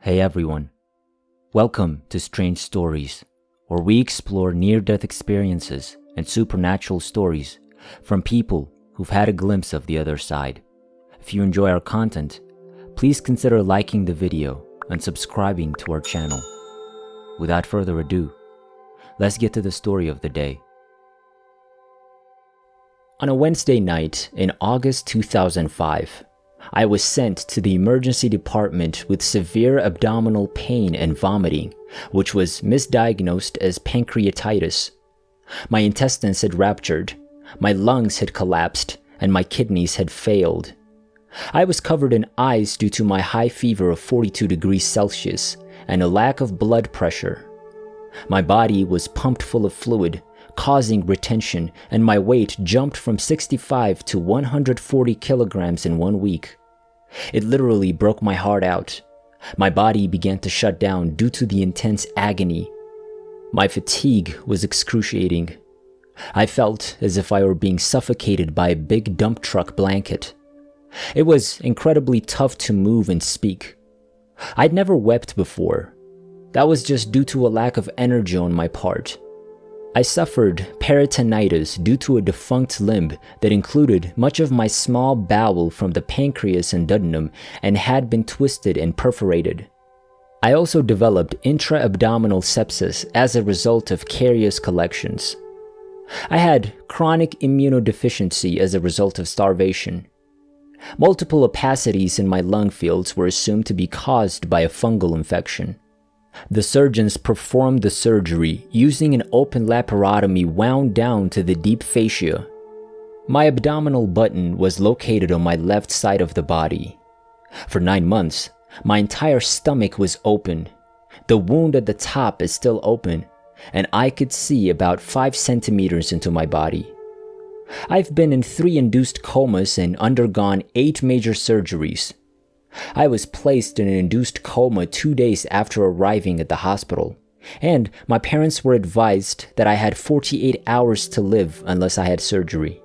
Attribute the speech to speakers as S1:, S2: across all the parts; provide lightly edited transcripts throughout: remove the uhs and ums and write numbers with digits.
S1: Hey everyone, welcome to Strange Stories, where we explore near-death experiences and supernatural stories from people who've had a glimpse of the other side. If you enjoy our content, please consider liking the video and subscribing to our channel. Without further ado, let's get to the story of the day. On a Wednesday night in August 2005, I was sent to the emergency department with severe abdominal pain and vomiting, which was misdiagnosed as pancreatitis. My intestines had ruptured, my lungs had collapsed, and my kidneys had failed. I was covered in ice due to my high fever of 42 degrees Celsius and a lack of blood pressure. My body was pumped full of fluid, causing retention, and my weight jumped from 65 to 140 kilograms in 1 week. It literally broke my heart out. My body began to shut down due to the intense agony. My fatigue was excruciating. I felt as if I were being suffocated by a big dump truck blanket. It was incredibly tough to move and speak. I'd never wept before. That was just due to a lack of energy on my part. I suffered peritonitis due to a defunct limb that included much of my small bowel from the pancreas and duodenum and had been twisted and perforated. I also developed intra-abdominal sepsis as a result of carious collections. I had chronic immunodeficiency as a result of starvation. Multiple opacities in my lung fields were assumed to be caused by a fungal infection. The surgeons performed the surgery using an open laparotomy wound down to the deep fascia. My abdominal button was located on my left side of the body. For 9 months, my entire stomach was open. The wound at the top is still open, and I could see about 5 centimeters into my body. I've been in 3 induced comas and undergone 8 major surgeries. I was placed in an induced coma 2 days after arriving at the hospital, and my parents were advised that I had 48 hours to live unless I had surgery.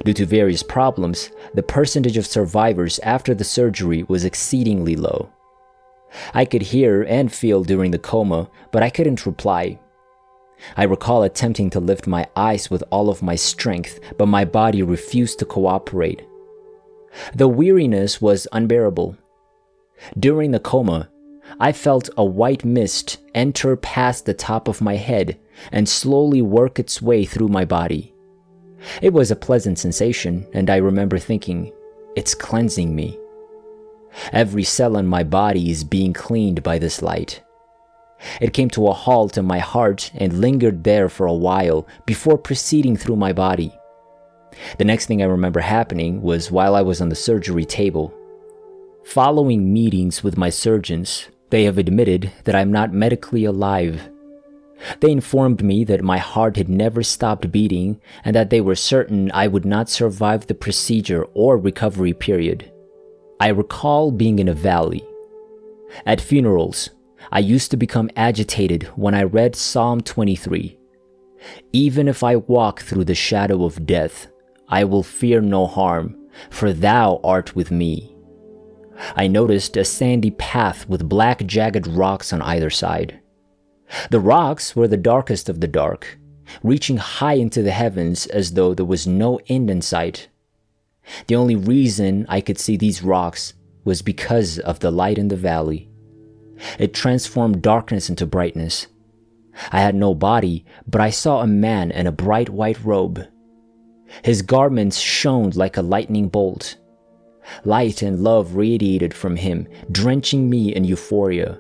S1: Due to various problems, the percentage of survivors after the surgery was exceedingly low. I could hear and feel during the coma, but I couldn't reply. I recall attempting to lift my eyes with all of my strength, but my body refused to cooperate. The weariness was unbearable. During the coma, I felt a white mist enter past the top of my head and slowly work its way through my body. It was a pleasant sensation, and I remember thinking, it's cleansing me. Every cell in my body is being cleaned by this light. It came to a halt in my heart and lingered there for a while before proceeding through my body. The next thing I remember happening was while I was on the surgery table. Following meetings with my surgeons, they have admitted that I'm not medically alive. They informed me that my heart had never stopped beating and that they were certain I would not survive the procedure or recovery period. I recall being in a valley. At funerals, I used to become agitated when I read Psalm 23. Even if I walk through the shadow of death, I will fear no harm, for thou art with me. I noticed a sandy path with black jagged rocks on either side. The rocks were the darkest of the dark, reaching high into the heavens as though there was no end in sight. The only reason I could see these rocks was because of the light in the valley. It transformed darkness into brightness. I had no body, but I saw a man in a bright white robe. His garments shone like a lightning bolt. Light and love radiated from him, drenching me in euphoria.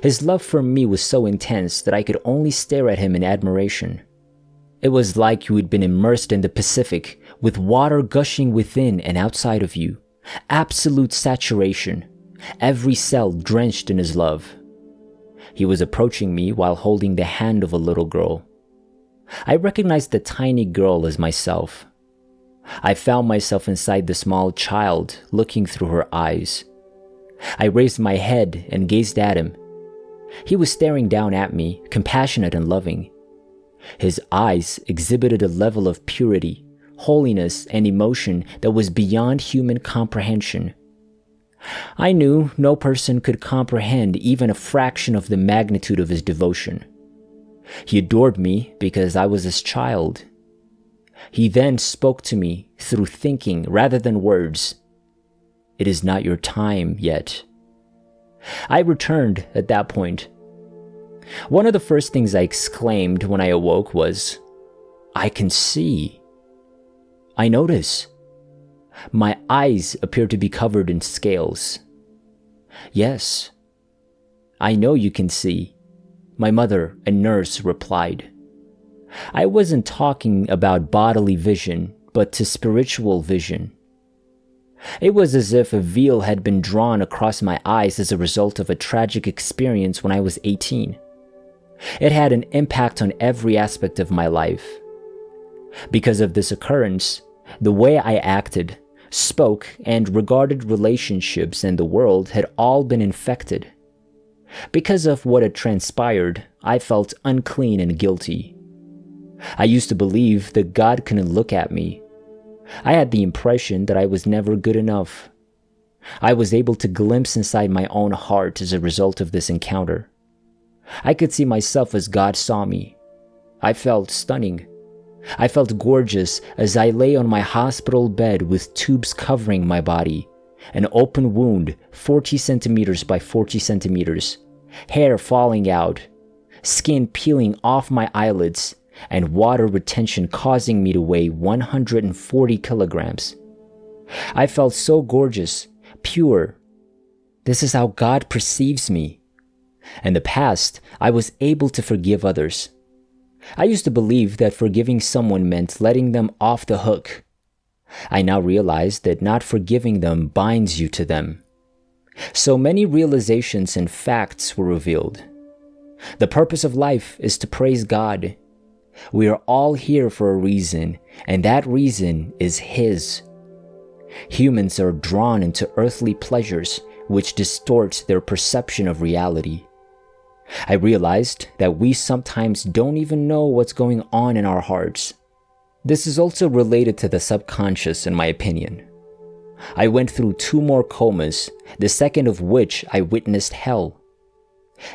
S1: His love for me was so intense that I could only stare at him in admiration. It was like you had been immersed in the Pacific, with water gushing within and outside of you. Absolute saturation, every cell drenched in his love. He was approaching me while holding the hand of a little girl. I recognized the tiny girl as myself. I found myself inside the small child, looking through her eyes. I raised my head and gazed at him. He was staring down at me, compassionate and loving. His eyes exhibited a level of purity, holiness, and emotion that was beyond human comprehension. I knew no person could comprehend even a fraction of the magnitude of his devotion. He adored me because I was his child. He then spoke to me through thinking rather than words. "It is not your time yet." I returned at that point. One of the first things I exclaimed when I awoke was, "I can see." I notice. My eyes appear to be covered in scales. "Yes, I know you can see," my mother, a nurse, replied. I wasn't talking about bodily vision, but to spiritual vision. It was as if a veil had been drawn across my eyes as a result of a tragic experience when I was 18. It had an impact on every aspect of my life. Because of this occurrence, the way I acted, spoke, and regarded relationships and the world had all been infected. Because of what had transpired, I felt unclean and guilty. I used to believe that God couldn't look at me. I had the impression that I was never good enough. I was able to glimpse inside my own heart as a result of this encounter. I could see myself as God saw me. I felt stunning. I felt gorgeous as I lay on my hospital bed with tubes covering my body, an open wound 40 centimeters by 40 centimeters, hair falling out, skin peeling off my eyelids, and water retention causing me to weigh 140 kilograms. I felt so gorgeous, pure. This is how God perceives me. In the past, I was able to forgive others. I used to believe that forgiving someone meant letting them off the hook. I now realize that not forgiving them binds you to them. So many realizations and facts were revealed. The purpose of life is to praise God. We are all here for a reason, and that reason is His. Humans are drawn into earthly pleasures, which distort their perception of reality. I realized that we sometimes don't even know what's going on in our hearts. This is also related to the subconscious, in my opinion. I went through 2 more comas, the second of which I witnessed hell.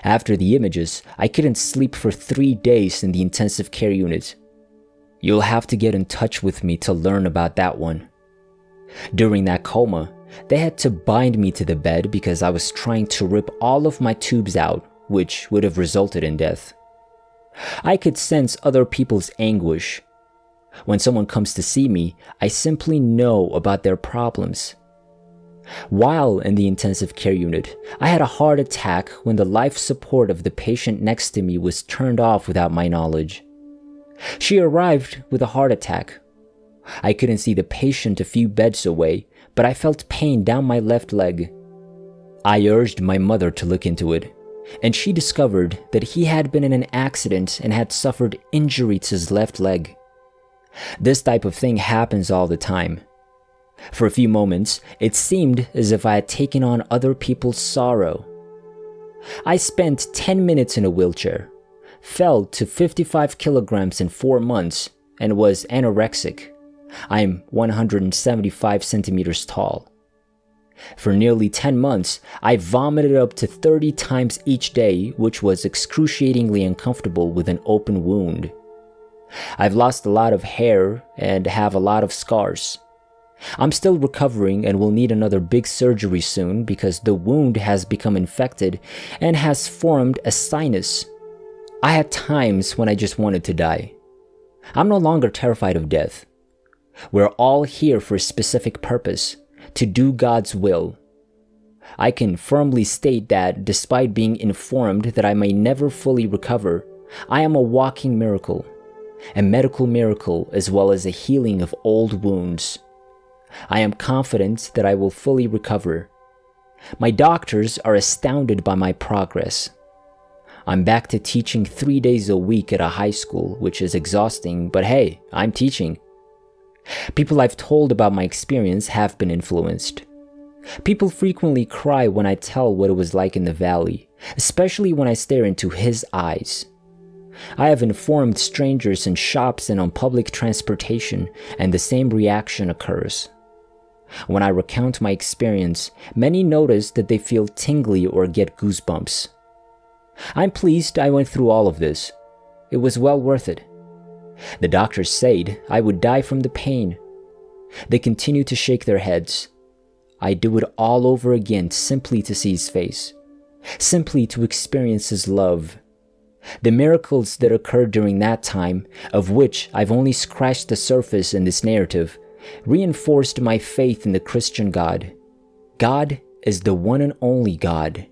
S1: After the images, I couldn't sleep for 3 days in the intensive care unit. You'll have to get in touch with me to learn about that one. During that coma, they had to bind me to the bed because I was trying to rip all of my tubes out, which would have resulted in death. I could sense other people's anguish. When someone comes to see me, I simply know about their problems. While in the intensive care unit, I had a heart attack when the life support of the patient next to me was turned off without my knowledge. She arrived with a heart attack. I couldn't see the patient a few beds away, but I felt pain down my left leg. I urged my mother to look into it, and she discovered that he had been in an accident and had suffered injury to his left leg. This type of thing happens all the time. For a few moments, it seemed as if I had taken on other people's sorrow. I spent 10 minutes in a wheelchair, fell to 55 kilograms in 4 months, and was anorexic. I'm 175 centimeters tall. For nearly 10 months, I vomited up to 30 times each day, which was excruciatingly uncomfortable with an open wound. I've lost a lot of hair and have a lot of scars. I'm still recovering and will need another big surgery soon because the wound has become infected and has formed a sinus. I had times when I just wanted to die. I'm no longer terrified of death. We're all here for a specific purpose, to do God's will. I can firmly state that despite being informed that I may never fully recover, I am a walking miracle, a medical miracle as well as a healing of old wounds. I am confident that I will fully recover. My doctors are astounded by my progress. I'm back to teaching 3 days a week at a high school, which is exhausting, but hey, I'm teaching. People I've told about my experience have been influenced. People frequently cry when I tell what it was like in the valley, especially when I stare into His eyes. I have informed strangers in shops and on public transportation, and the same reaction occurs. When I recount my experience, many notice that they feel tingly or get goosebumps. I'm pleased I went through all of this. It was well worth it. The doctors said I would die from the pain. They continue to shake their heads. I'd do it all over again simply to see his face, simply to experience his love. The miracles that occurred during that time, of which I've only scratched the surface in this narrative, reinforced my faith in the Christian God. God is the one and only God.